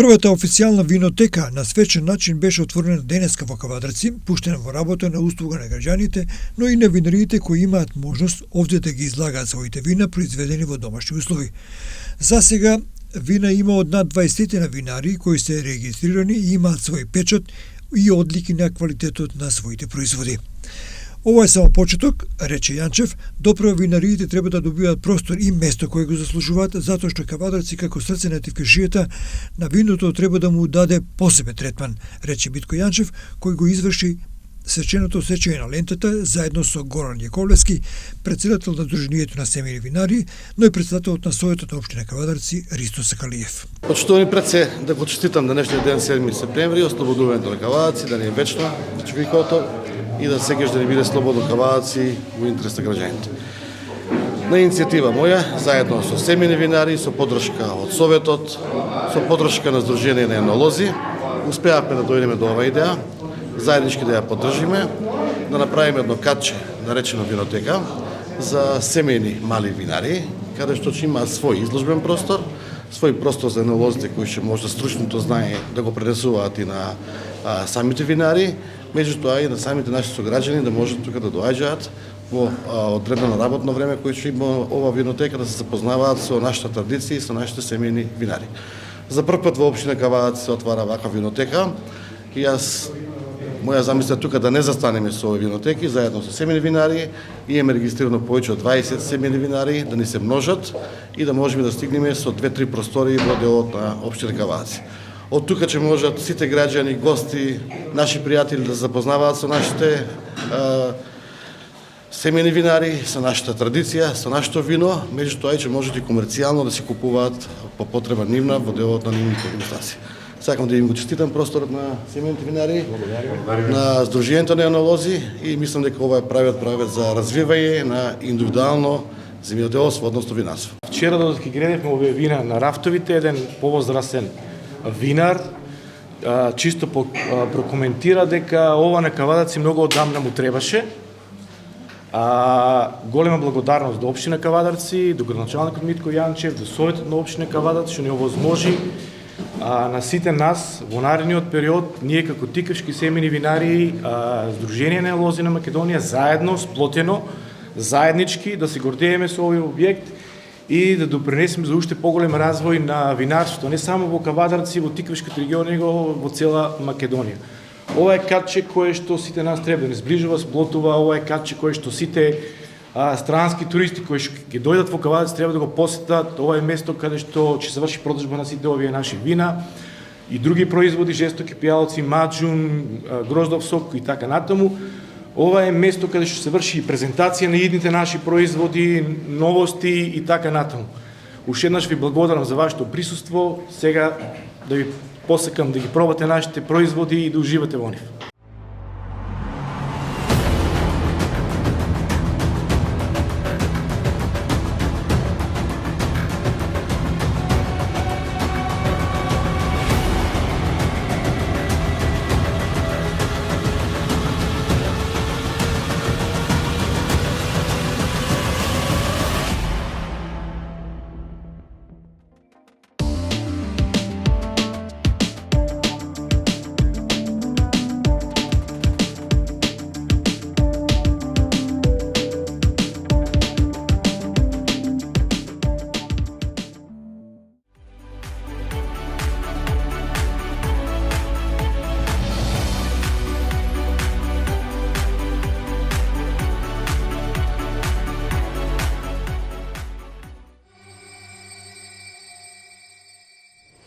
Првата официјална винотека на свечен начин беше отворена денеска во Кавадарци, пуштена во работа на услуга на граѓаните, но и на винариите кои имаат можност овде да ги излагаат своите вина произведени во домашни услови. За сега вина има од над 20 на винари кои се регистрирани и имаат свој печат и одлики на квалитетот на своите производи. Ова е само почеток, рече Јанчев, допрева винариите треба да добиваат простор и место кое го заслужуваат, затоа што Кавадарци како срце на тивкашијата на виното треба да му даде посебен третман, рече Битко Јанчев, кој го изврши свеченото сечење на лентата заедно со Горан Јаковлевски, председател на Сдруженијето на семејни винари, но и председателот на Советот на општина Кавадарци Ристо Сакалиев. Почитувани пред се да го честитам денешниот ден 7 септември, ослободувањето на Кавадарци, да не е вечно човекото и да секогаш да не биде слободно Кавадарци во интерес на граѓаните. На иницијатива моја, заедно со семејни винари, со поддршка од Советот, со поддршка на Сдружение на енолози, успеавме да дојдеме до оваа идеја, заеднички да ја поддржиме, да направиме едно катче, наречено винотека, за семејни мали винари, каде што ќе има свој изложбен простор, свој простор за енолозите кои ќе може стручното знание да го пренесуваат и на самите винари, меѓутоа и на самите наши сограѓани да можат тука да доаѓаат во одредено работно време кој ќе има ова винотека да се запознаваат со нашата традиција и со нашите семејни винари. За прв пат во општина Кавадарци се отвара ваква винотека и моја замисла тука да не застанеме со овие винотеки, заедно со семејни винари, имаме регистрирано повеќе од 20 семејни винари, да ни се множат и да можеме да стигнеме со 2-3 простори во делот на општина Кавадарци. Од тука ќе можат сите граѓани, гости, наши пријатели да запознаваат со нашите семејни винари, со нашата традиција, со нашето вино, меѓутоа ќе можат и комерцијално да си купуваат по потреба нивна во делот на нивните организации. Сакам да им го честитам просторот на семејните винари, на Сдруженијето на енолози и мислам дека ова е правец за развивање на индивидуално земјоделство, односно винарство. Вчера додека ги гледавме овие вина на рафтовите, еден повозрасен винар чисто прокоментира дека ова на Кавадарци многу одамна му требаше. Голема благодарност до општина Кавадарци, до градоначалникот Митко Јанчев, до Советот на општина Кавадарци што ни овозможи на сите нас во наредниот период, ние како тикавшки семејни винари, Сдружение на енолози на Македонија, заедно, сплотено, заеднички да се гордееме со овој објект и да допринесеме за уште поголем развој на винарството, не само во Кавадарци, во тикавшките региони, него во цела Македонија. Ова е катче кое што сите нас треба да не сближува, сплотува, ова е катче кое што сите странски туристи кои ќе дојдат во Кавадарци треба да го посетат. Ова е место каде што ќе се врши продажба на сите овие наши вина и други производи, жестоки пијалци, маџун, гроздов сок и така натаму. Ова е место каде што се врши презентација на идните наши производи, новости и така натаму. Уште еднаш ви благодарам за вашето присуство. Сега да ви посакам да ги пробате нашите производи и да уживате во нив.